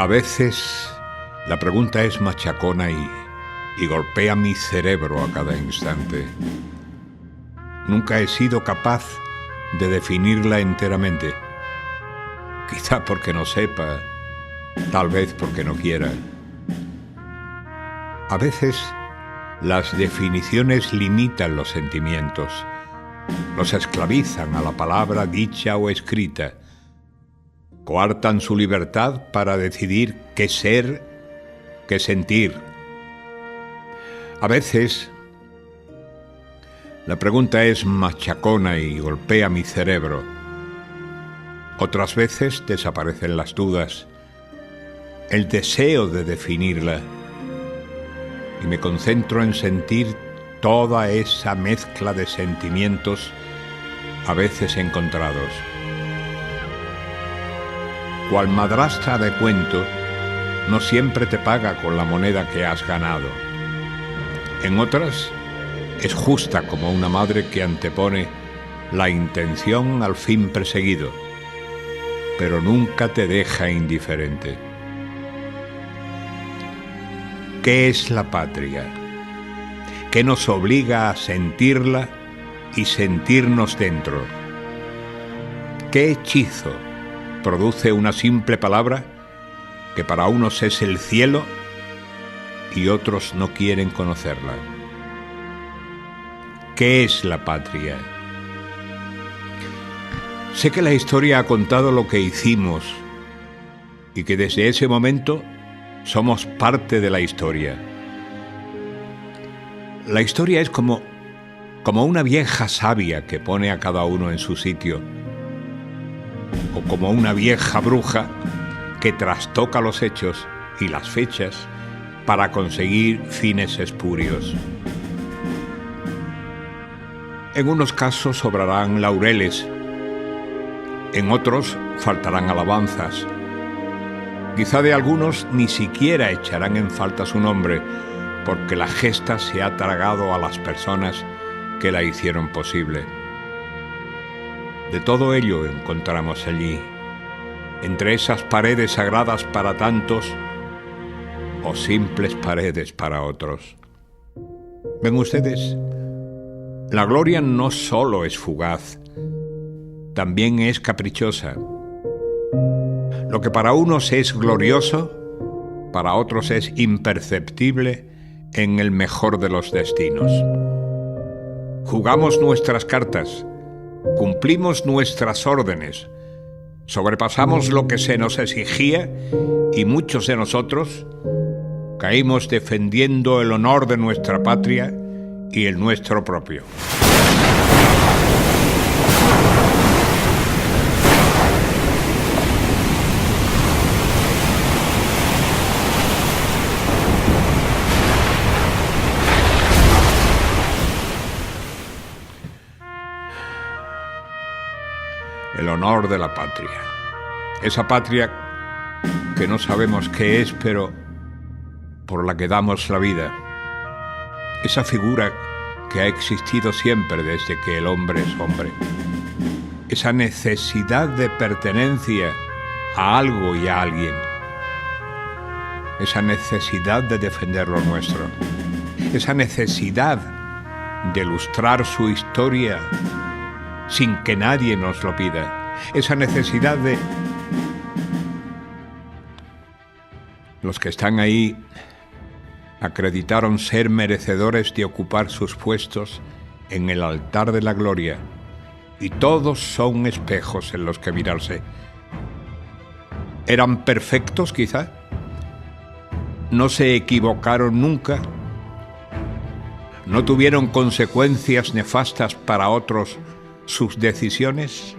A veces la pregunta es machacona y golpea mi cerebro a cada instante. Nunca he sido capaz de definirla enteramente. Quizá porque no sepa, tal vez porque no quiera. A veces las definiciones limitan los sentimientos, los esclavizan a la palabra dicha o escrita, coartan su libertad para decidir qué ser, qué sentir. A veces la pregunta es machacona y golpea mi cerebro. Otras veces desaparecen las dudas, el deseo de definirla, y me concentro en sentir toda esa mezcla de sentimientos a veces encontrados. Cual madrastra de cuento, no siempre te paga con la moneda que has ganado. En otras, es justa como una madre que antepone la intención al fin perseguido, pero nunca te deja indiferente. ¿Qué es la patria? ¿Qué nos obliga a sentirla y sentirnos dentro? ¿Qué hechizo produce una simple palabra que para unos es el cielo y otros no quieren conocerla? ¿Qué es la patria? Sé que la historia ha contado lo que hicimos y que desde ese momento somos parte de la historia. La historia es como una vieja savia que pone a cada uno en su sitio, o como una vieja bruja que trastoca los hechos y las fechas para conseguir fines espurios. En unos casos sobrarán laureles, en otros faltarán alabanzas. Quizá de algunos ni siquiera echarán en falta su nombre, porque la gesta se ha tragado a las personas que la hicieron posible. De todo ello encontramos allí, entre esas paredes sagradas para tantos o simples paredes para otros. ¿Ven ustedes? La gloria no solo es fugaz, también es caprichosa. Lo que para unos es glorioso, para otros es imperceptible en el mejor de los destinos. Jugamos nuestras cartas, cumplimos nuestras órdenes, sobrepasamos lo que se nos exigía y muchos de nosotros caímos defendiendo el honor de nuestra patria y el nuestro propio. El honor de la patria. Esa patria que no sabemos qué es, pero por la que damos la vida. Esa figura que ha existido siempre desde que el hombre es hombre. Esa necesidad de pertenencia a algo y a alguien. Esa necesidad de defender lo nuestro. Esa necesidad de ilustrar su historia sin que nadie nos lo pida. Esa necesidad de... Los que están ahí acreditaron ser merecedores de ocupar sus puestos en el altar de la gloria, y todos son espejos en los que mirarse. ¿Eran perfectos, quizá? ¿No se equivocaron nunca? ¿No tuvieron consecuencias nefastas para otros sus decisiones?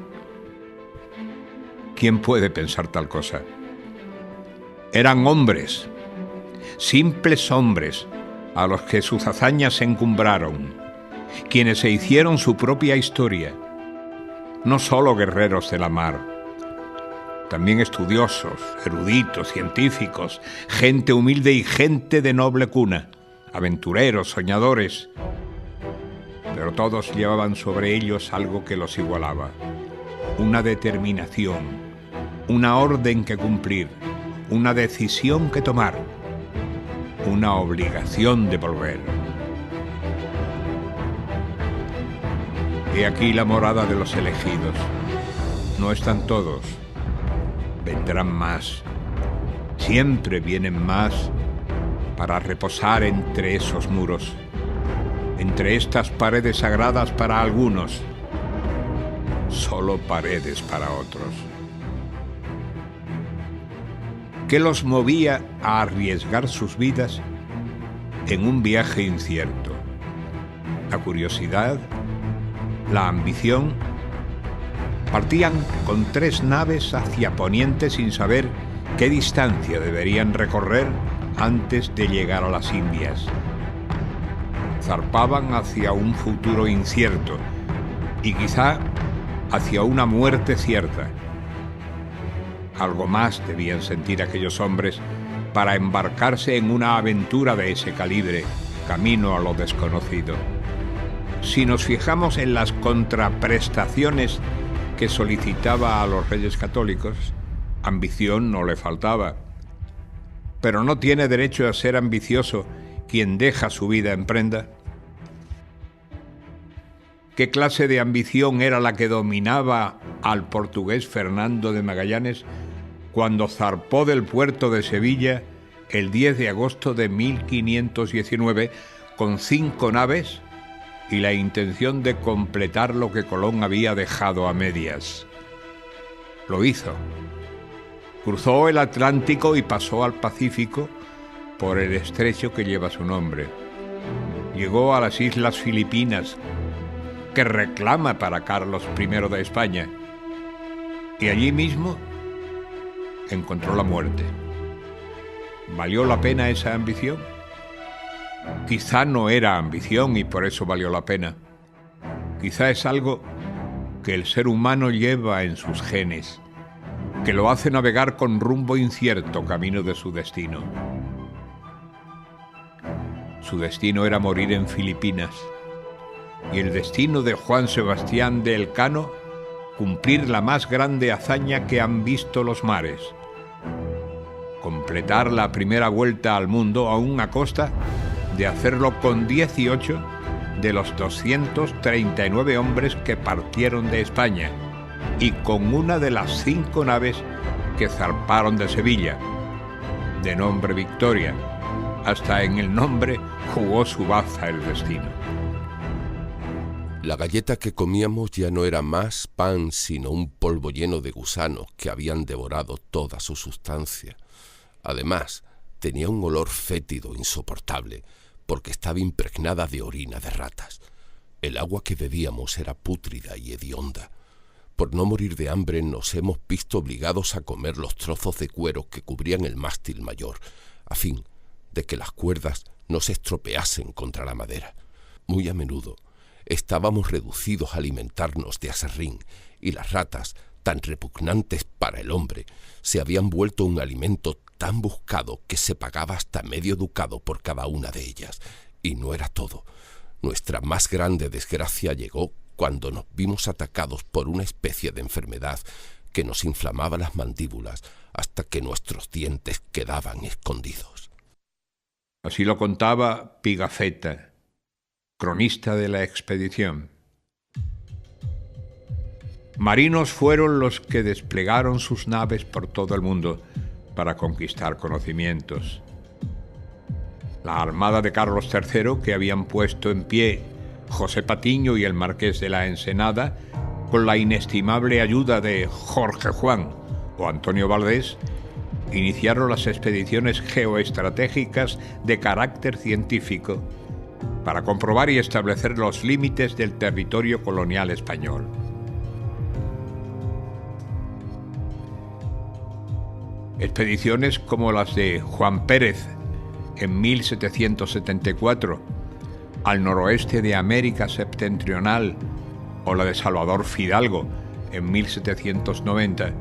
¿Quién puede pensar tal cosa? Eran hombres, simples hombres, a los que sus hazañas se encumbraron, quienes se hicieron su propia historia, no solo guerreros de la mar, también estudiosos, eruditos, científicos, gente humilde y gente de noble cuna, aventureros, soñadores, pero todos llevaban sobre ellos algo que los igualaba, una determinación, una orden que cumplir, una decisión que tomar, una obligación de volver. He aquí la morada de los elegidos. No están todos, vendrán más. Siempre vienen más para reposar entre esos muros, entre estas paredes sagradas para algunos, solo paredes para otros. ¿Qué los movía a arriesgar sus vidas en un viaje incierto? La curiosidad, la ambición. Partían con 3 naves hacia Poniente sin saber qué distancia deberían recorrer antes de llegar a las Indias. Zarpaban hacia un futuro incierto y quizá hacia una muerte cierta. Algo más debían sentir aquellos hombres para embarcarse en una aventura de ese calibre, camino a lo desconocido. Si nos fijamos en las contraprestaciones que solicitaba a los reyes católicos, ambición no le faltaba. Pero ¿no tiene derecho a ser ambicioso quien deja su vida en prenda? ¿Qué clase de ambición era la que dominaba al portugués Fernando de Magallanes cuando zarpó del puerto de Sevilla el 10 de agosto de 1519 con 5 naves y la intención de completar lo que Colón había dejado a medias? Lo hizo. Cruzó el Atlántico y pasó al Pacífico por el estrecho que lleva su nombre. Llegó a las Islas Filipinas, que reclama para Carlos I de España, y allí mismo encontró la muerte. ¿Valió la pena esa ambición? Quizá no era ambición y por eso valió la pena. Quizá es algo que el ser humano lleva en sus genes, que lo hace navegar con rumbo incierto camino de su destino. Su destino era morir en Filipinas, y el destino de Juan Sebastián de Elcano, cumplir la más grande hazaña que han visto los mares: completar la primera vuelta al mundo, aún a costa de hacerlo con 18 de los 239 hombres que partieron de España y con una de las 5 naves que zarparon de Sevilla, de nombre Victoria. Hasta en el nombre jugó su baza el destino. La galleta que comíamos ya no era más pan, sino un polvo lleno de gusanos que habían devorado toda su sustancia. Además, tenía un olor fétido insoportable, porque estaba impregnada de orina de ratas. El agua que bebíamos era pútrida y hedionda. Por no morir de hambre nos hemos visto obligados a comer los trozos de cuero que cubrían el mástil mayor, a fin de que las cuerdas no se estropeasen contra la madera. Muy a menudo estábamos reducidos a alimentarnos de aserrín, y las ratas, tan repugnantes para el hombre, se habían vuelto un alimento tan buscado que se pagaba hasta medio ducado por cada una de ellas. Y no era todo. Nuestra más grande desgracia llegó cuando nos vimos atacados por una especie de enfermedad que nos inflamaba las mandíbulas hasta que nuestros dientes quedaban escondidos. Así lo contaba Pigafetta, cronista de la expedición. Marinos fueron los que desplegaron sus naves por todo el mundo para conquistar conocimientos. La armada de Carlos III, que habían puesto en pie José Patiño y el Marqués de la Ensenada, con la inestimable ayuda de Jorge Juan o Antonio Valdés, iniciaron las expediciones geoestratégicas de carácter científico para comprobar y establecer los límites del territorio colonial español. Expediciones como las de Juan Pérez en 1774 al noroeste de América septentrional o la de Salvador Fidalgo en 1790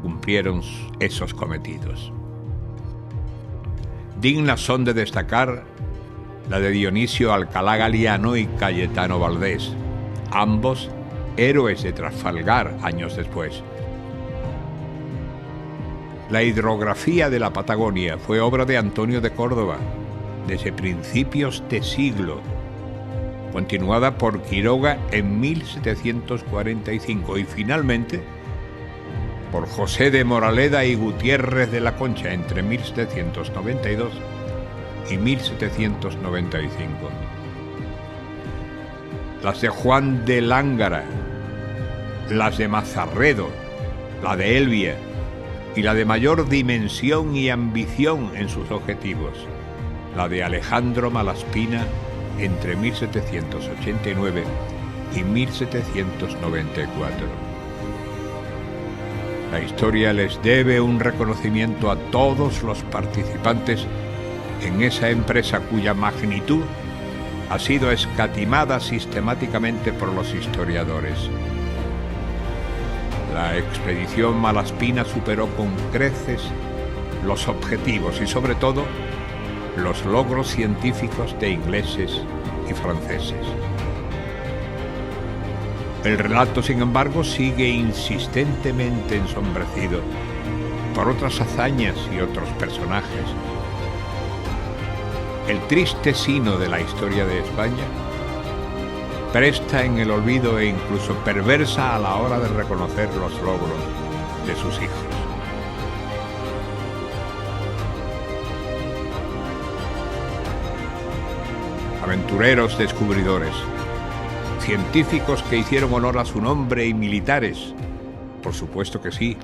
cumplieron esos cometidos. Dignas son de destacar la de Dionisio Alcalá Galiano y Cayetano Valdés, ambos héroes de Trafalgar años después. La hidrografía de la Patagonia fue obra de Antonio de Córdoba desde principios de siglo, continuada por Quiroga en 1745 y finalmente por José de Moraleda y Gutiérrez de la Concha entre 1792 y 1795. Las de Juan de Lángara, las de Mazarredo, la de Elvia y la de mayor dimensión y ambición en sus objetivos, la de Alejandro Malaspina entre 1789 y 1794. La historia les debe un reconocimiento a todos los participantes en esa empresa cuya magnitud ha sido escatimada sistemáticamente por los historiadores. La expedición Malaspina superó con creces los objetivos y sobre todo los logros científicos de ingleses y franceses. El relato, sin embargo, sigue insistentemente ensombrecido por otras hazañas y otros personajes. El triste sino de la historia de España presta en el olvido e incluso perversa a la hora de reconocer los logros de sus hijos. Aventureros descubridores, científicos que hicieron honor a su nombre y militares, por supuesto que sí.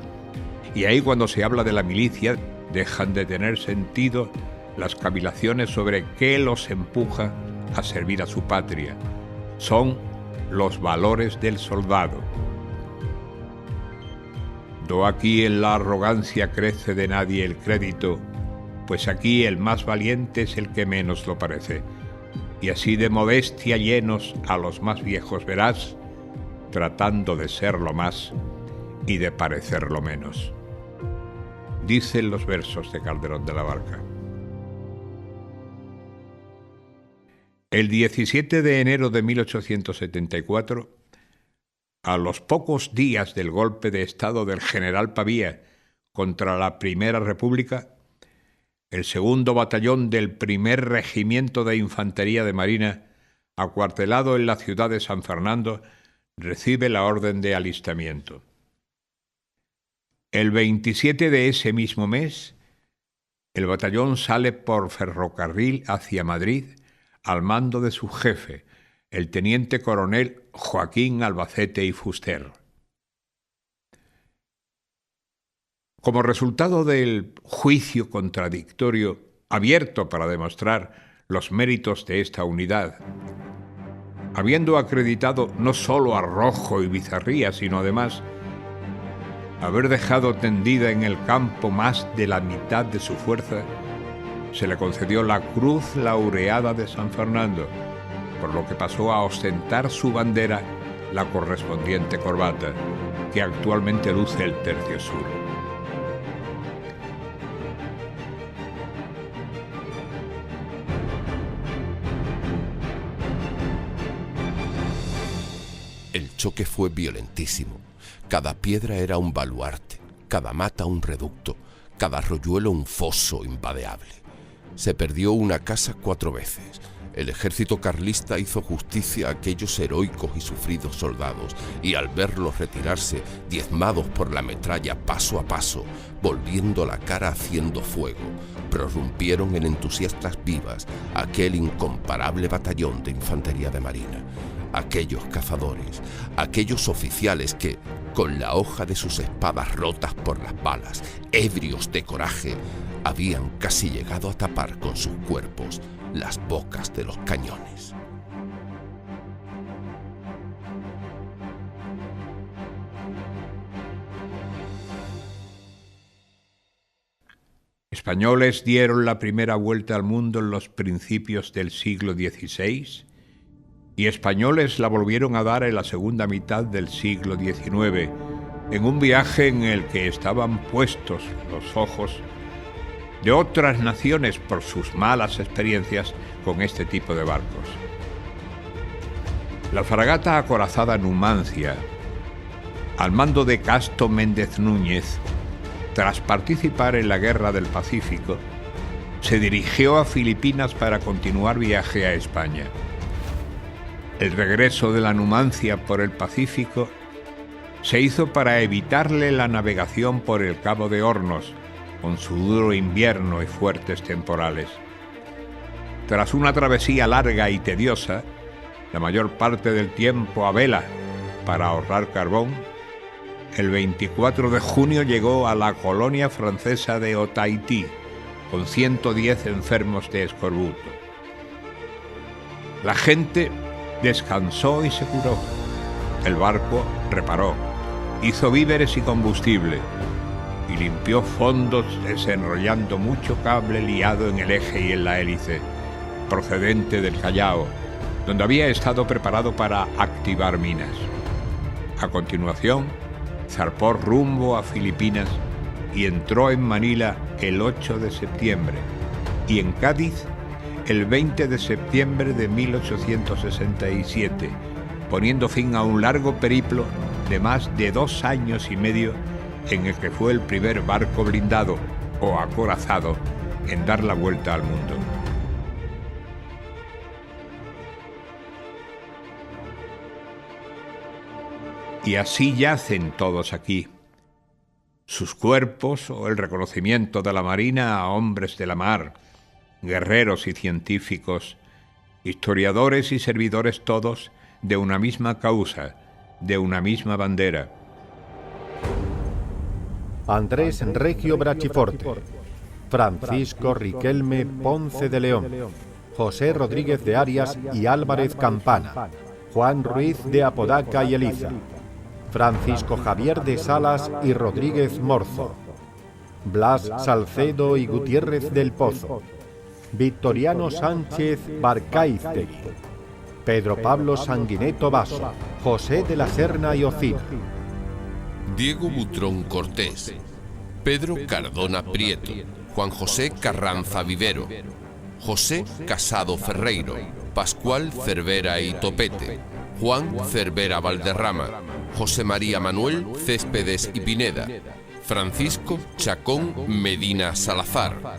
Y ahí cuando se habla de la milicia dejan de tener sentido las cavilaciones sobre qué los empuja a servir a su patria. Son los valores del soldado. Do aquí en la arrogancia crece de nadie el crédito, pues aquí el más valiente es el que menos lo parece. Y así de modestia llenos a los más viejos verás, tratando de ser lo más y de parecer lo menos. Dicen los versos de Calderón de la Barca. El 17 de enero de 1874, a los pocos días del golpe de estado del general Pavía contra la Primera República, el segundo batallón del primer regimiento de infantería de marina, acuartelado en la ciudad de San Fernando, recibe la orden de alistamiento. El 27 de ese mismo mes, el batallón sale por ferrocarril hacia Madrid al mando de su jefe, el teniente coronel Joaquín Albacete y Fuster. Como resultado del juicio contradictorio abierto para demostrar los méritos de esta unidad, habiendo acreditado no solo arrojo y bizarría, sino además haber dejado tendida en el campo más de la mitad de su fuerza, se le concedió la Cruz Laureada de San Fernando, por lo que pasó a ostentar su bandera la correspondiente corbata, que actualmente luce el tercio sur. El choque fue violentísimo. Cada piedra era un baluarte, cada mata un reducto, cada arroyuelo un foso invadeable. Se perdió una casa 4 veces. El ejército carlista hizo justicia a aquellos heroicos y sufridos soldados, y al verlos retirarse, diezmados por la metralla paso a paso, volviendo la cara haciendo fuego, prorrumpieron en entusiastas vivas aquel incomparable batallón de infantería de marina. Aquellos cazadores, aquellos oficiales que, con la hoja de sus espadas rotas por las balas, ebrios de coraje, habían casi llegado a tapar con sus cuerpos las bocas de los cañones. Españoles dieron la primera vuelta al mundo en los principios del siglo XVI y españoles la volvieron a dar en la segunda mitad del siglo XIX, en un viaje en el que estaban puestos los ojos de otras naciones por sus malas experiencias con este tipo de barcos. La fragata acorazada Numancia, al mando de Casto Méndez Núñez, Tras participar en la Guerra del Pacífico, se dirigió a Filipinas para continuar viaje a España. El regreso de la Numancia por el Pacífico se hizo para evitarle la navegación por el Cabo de Hornos, con su duro invierno y fuertes temporales. Tras una travesía larga y tediosa, la mayor parte del tiempo a vela para ahorrar carbón, el 24 de junio llegó a la colonia francesa de Otaití, con 110 enfermos de escorbuto. La gente descansó y se curó. El barco reparó, hizo víveres y combustible y limpió fondos desenrollando mucho cable liado en el eje y en la hélice, procedente del Callao, donde había estado preparado para activar minas. A continuación, zarpó rumbo a Filipinas y entró en Manila el 8 de septiembre y en Cádiz el 20 de septiembre de 1867, poniendo fin a un largo periplo de más de 2 años y medio en el que fue el primer barco blindado o acorazado en dar la vuelta al mundo. Y así yacen todos aquí, sus cuerpos o el reconocimiento de la Marina a hombres de la mar, guerreros y científicos, historiadores y servidores todos de una misma causa, de una misma bandera. Andrés Regio Brachiforte, Francisco Riquelme Ponce de León, José Rodríguez de Arias y Álvarez Campana, Juan Ruiz de Apodaca y Eliza, Francisco Javier de Salas y Rodríguez Morzo, Blas Salcedo y Gutiérrez del Pozo, Victoriano Sánchez Barcaiztegui, Pedro Pablo Sanguineto Basso, José de la Serna y Ocina, Diego Butrón Cortés, Pedro Cardona Prieto, Juan José Carranza Vivero, José Casado Ferreiro, Pascual Cervera y Topete, Juan Cervera Valderrama, José María Manuel Céspedes y Pineda, Francisco Chacón Medina Salazar,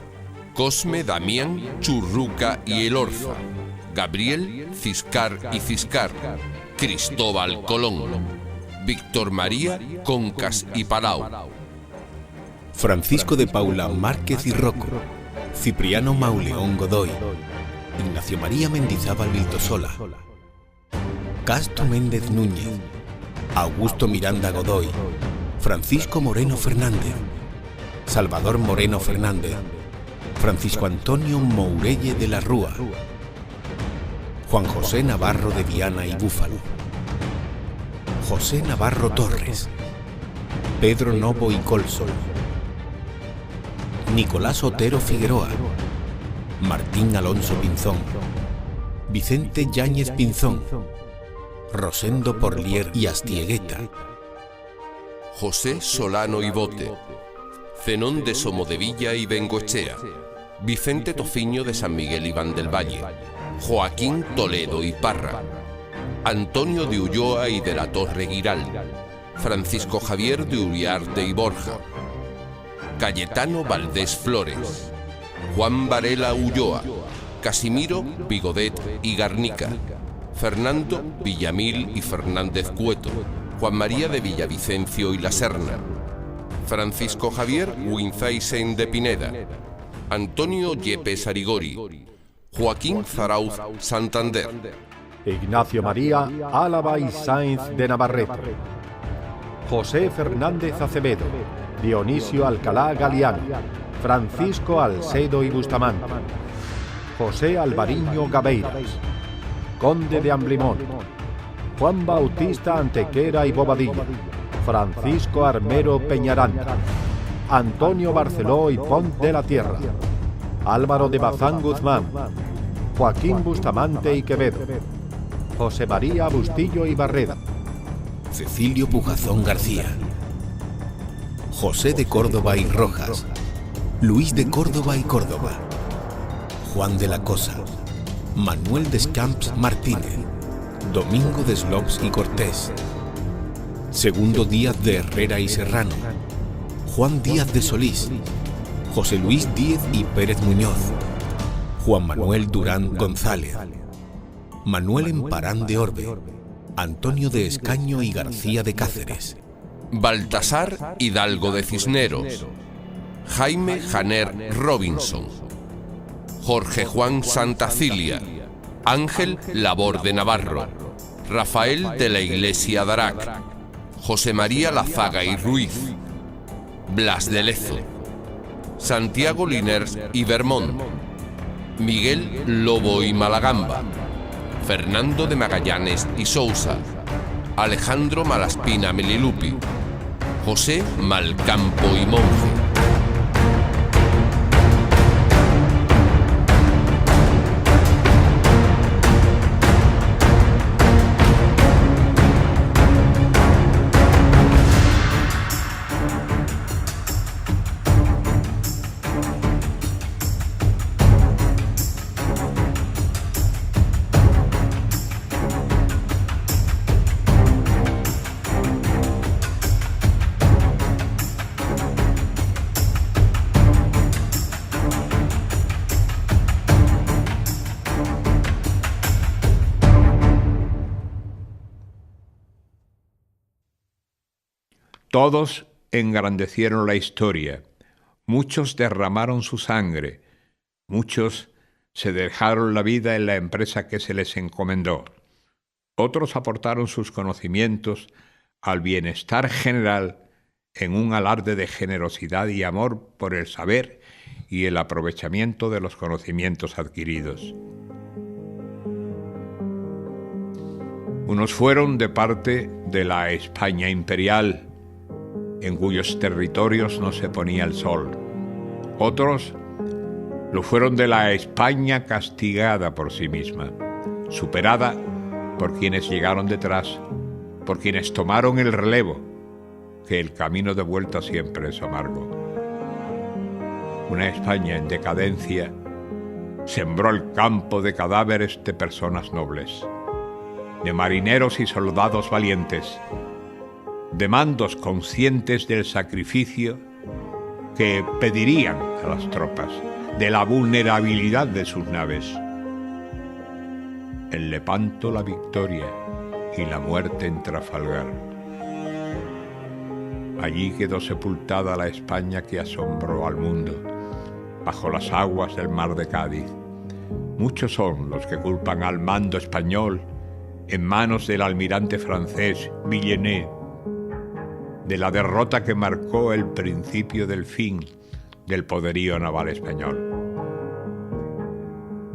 Cosme Damián Churruca y Elorza, Gabriel Ciscar y Ciscar, Cristóbal Colón, Víctor María Concas y Palau, Francisco de Paula Márquez y Rocco, Cipriano Mauleón Godoy, Ignacio María Mendizábal Viltosola, Castro Méndez Núñez, Augusto Miranda Godoy, Francisco Moreno Fernández, Salvador Moreno Fernández, Francisco Antonio Mourelle de la Rúa, Juan José Navarro de Viana y Búfalo, José Navarro Torres, Pedro Novo y Colsol, Nicolás Otero Figueroa, Martín Alonso Pinzón, Vicente Yáñez Pinzón, Rosendo Porlier y Astiegueta, José Solano y Bote, Zenón de Somodevilla y Bengoechea, Vicente Tociño de San Miguel y Van del Valle, Joaquín Toledo y Parra, Antonio de Ulloa y de la Torre Guiral, Francisco Javier de Uriarte y Borja, Cayetano Valdés Flores, Juan Varela Ulloa, Casimiro Bigodet y Garnica, Fernando Villamil y Fernández Cueto, Juan María de Villavicencio y La Serna, Francisco Javier Winzaisen de Pineda, Antonio Yepes Arigori, Joaquín Zarauz Santander, Ignacio María Álava y Sáenz de Navarrete, José Fernández Acevedo, Dionisio Alcalá Galiano, Francisco Alcedo y Bustamante, José Alvariño Gabeiras, Conde de Amblimón, Juan Bautista Antequera y Bobadilla, Francisco Armero Peñaranda, Antonio Barceló y Pont de la Tierra, Álvaro de Bazán Guzmán, Joaquín Bustamante y Quevedo, José María Bustillo y Barreda, Cecilio Pujazón García, José de Córdoba y Rojas, Luis de Córdoba y Córdoba, Juan de la Cosa, Manuel Descamps Martínez, Domingo de Slops y Cortés, Segundo Díaz de Herrera y Serrano, Juan Díaz de Solís, José Luis Díez y Pérez Muñoz, Juan Manuel Durán González, Manuel Emparán de Orbe, Antonio de Escaño y García de Cáceres, Baltasar Hidalgo de Cisneros, Jaime Janer Robinson, Jorge Juan Santacilia, Ángel Labor de Navarro, Rafael de la Iglesia Darac, José María Lazaga y Ruiz, Blas de Lezo, Santiago Liniers y Vermont, Miguel Lobo y Malagamba, Fernando de Magallanes y Sousa, Alejandro Malaspina Melilupi, José Malcampo y Monje. Todos engrandecieron la historia, muchos derramaron su sangre, muchos se dejaron la vida en la empresa que se les encomendó, otros aportaron sus conocimientos al bienestar general en un alarde de generosidad y amor por el saber y el aprovechamiento de los conocimientos adquiridos. Unos fueron de parte de la España imperial, en cuyos territorios no se ponía el sol. Otros lo fueron de la España castigada por sí misma, superada por quienes llegaron detrás, por quienes tomaron el relevo, que el camino de vuelta siempre es amargo. Una España en decadencia sembró el campo de cadáveres de personas nobles, de marineros y soldados valientes, de mandos conscientes del sacrificio que pedirían a las tropas, de la vulnerabilidad de sus naves. En Lepanto la victoria y la muerte en Trafalgar. Allí quedó sepultada la España que asombró al mundo, bajo las aguas del mar de Cádiz. Muchos son los que culpan al mando español en manos del almirante francés Villeneuve, de la derrota que marcó el principio del fin del poderío naval español.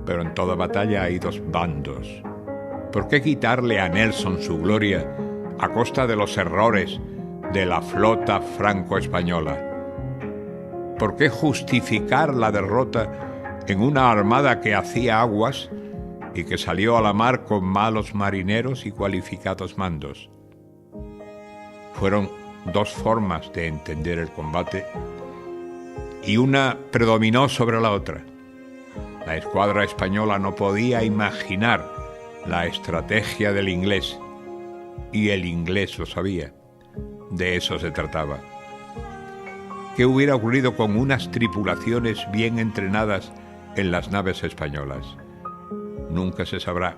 Pero en toda batalla hay dos bandos. ¿Por qué quitarle a Nelson su gloria a costa de los errores de la flota franco-española? ¿Por qué justificar la derrota en una armada que hacía aguas y que salió a la mar con malos marineros y cualificados mandos? Fueron dos formas de entender el combate y una predominó sobre la otra. La escuadra española no podía imaginar la estrategia del inglés y el inglés lo sabía. De eso se trataba. ¿Qué hubiera ocurrido con unas tripulaciones bien entrenadas en las naves españolas? Nunca se sabrá.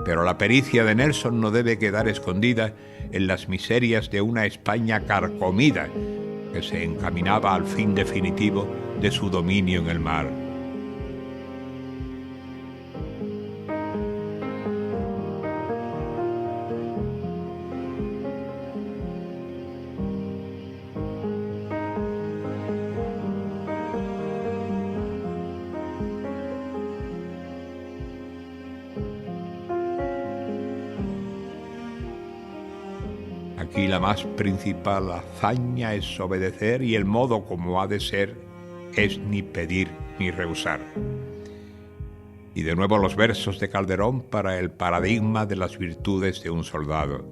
Pero la pericia de Nelson no debe quedar escondida en las miserias de una España carcomida que se encaminaba al fin definitivo de su dominio en el mar. Aquí la más principal hazaña es obedecer y el modo como ha de ser es ni pedir ni rehusar. Y de nuevo los versos de Calderón para el paradigma de las virtudes de un soldado.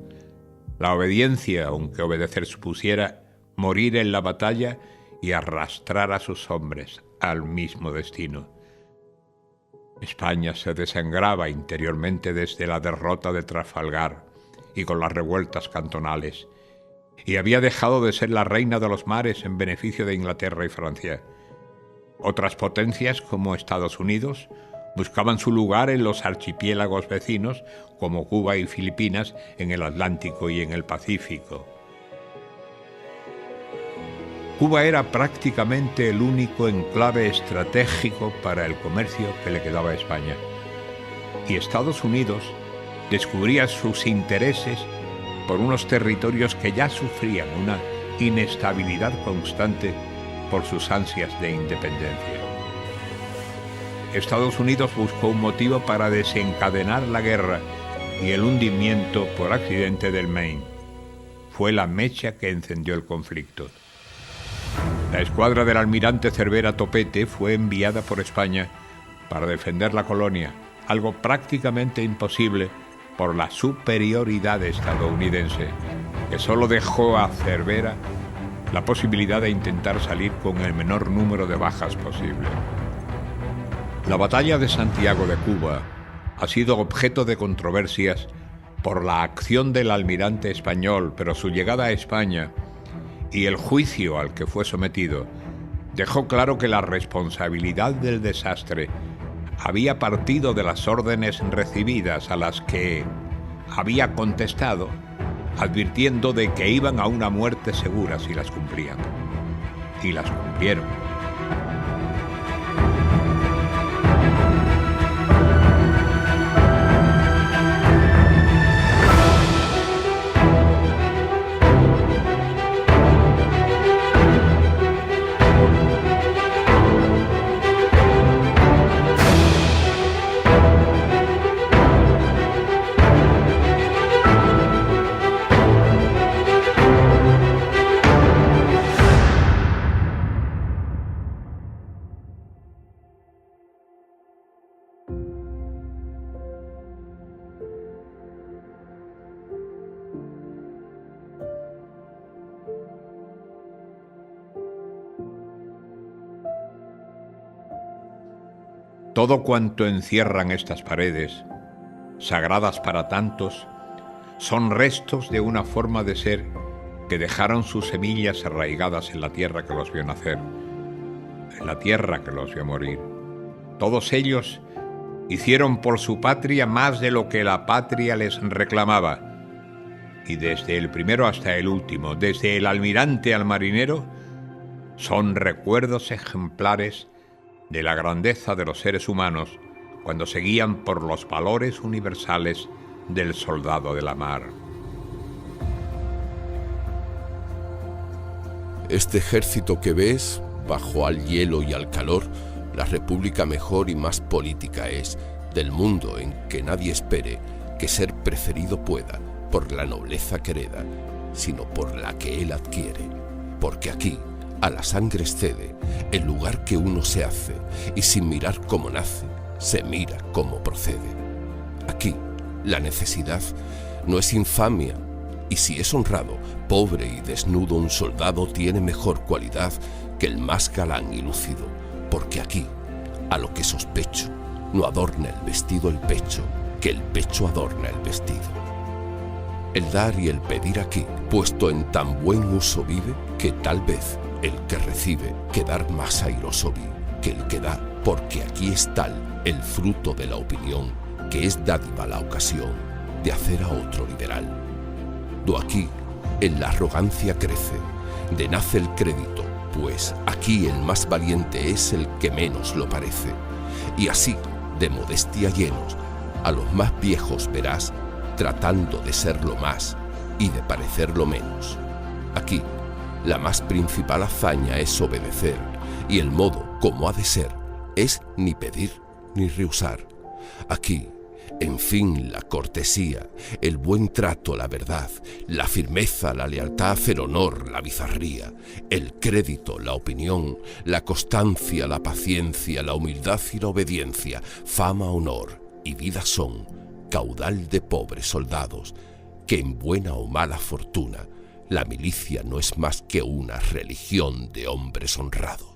La obediencia, aunque obedecer supusiera morir en la batalla y arrastrar a sus hombres al mismo destino. España se desangraba interiormente desde la derrota de Trafalgar y con las revueltas cantonales, y había dejado de ser la reina de los mares en beneficio de Inglaterra y Francia. Otras potencias, como Estados Unidos, buscaban su lugar en los archipiélagos vecinos, como Cuba y Filipinas, en el Atlántico y en el Pacífico. Cuba era prácticamente el único enclave estratégico para el comercio que le quedaba a España. Y Estados Unidos descubría sus intereses por unos territorios que ya sufrían una inestabilidad constante por sus ansias de independencia. Estados Unidos buscó un motivo para desencadenar la guerra y el hundimiento por accidente del Maine. Fue la mecha que encendió el conflicto. La escuadra del almirante Cervera Topete fue enviada por España para defender la colonia, algo prácticamente imposible por la superioridad estadounidense, que solo dejó a Cervera la posibilidad de intentar salir con el menor número de bajas posible. La batalla de Santiago de Cuba ha sido objeto de controversias por la acción del almirante español, pero su llegada a España y el juicio al que fue sometido dejó claro que la responsabilidad del desastre había partido de las órdenes recibidas, a las que había contestado, advirtiendo de que iban a una muerte segura si las cumplían. Y las cumplieron. Todo cuanto encierran estas paredes, sagradas para tantos, son restos de una forma de ser que dejaron sus semillas arraigadas en la tierra que los vio nacer, en la tierra que los vio morir. Todos ellos hicieron por su patria más de lo que la patria les reclamaba, y desde el primero hasta el último, desde el almirante al marinero, son recuerdos ejemplares de la grandeza de los seres humanos cuando se guían por los valores universales del soldado de la mar. Este ejército que ves, bajo al hielo y al calor, la república mejor y más política es del mundo en que nadie espere que ser preferido pueda por la nobleza que hereda, sino por la que él adquiere, porque aquí a la sangre excede el lugar que uno se hace, y sin mirar cómo nace, se mira cómo procede. Aquí la necesidad no es infamia, y si es honrado, pobre y desnudo un soldado tiene mejor cualidad que el más galán y lúcido, porque aquí, a lo que sospecho, no adorna el vestido el pecho, que el pecho adorna el vestido. El dar y el pedir aquí, puesto en tan buen uso vive, que tal vez el que recibe quedar más airoso vi que el que da, porque aquí es tal el fruto de la opinión, que es dádiva la ocasión de hacer a otro liberal. Do aquí en la arrogancia crece, de nace el crédito, pues aquí el más valiente es el que menos lo parece, y así, de modestia llenos, a los más viejos verás, tratando de ser lo más y de parecer lo menos. Aquí, la más principal hazaña es obedecer, y el modo como ha de ser es ni pedir ni rehusar. Aquí, en fin, la cortesía, el buen trato, la verdad, la firmeza, la lealtad, el honor, la bizarría, el crédito, la opinión, la constancia, la paciencia, la humildad y la obediencia, fama, honor y vida son caudal de pobres soldados, que en buena o mala fortuna la milicia no es más que una religión de hombres honrados.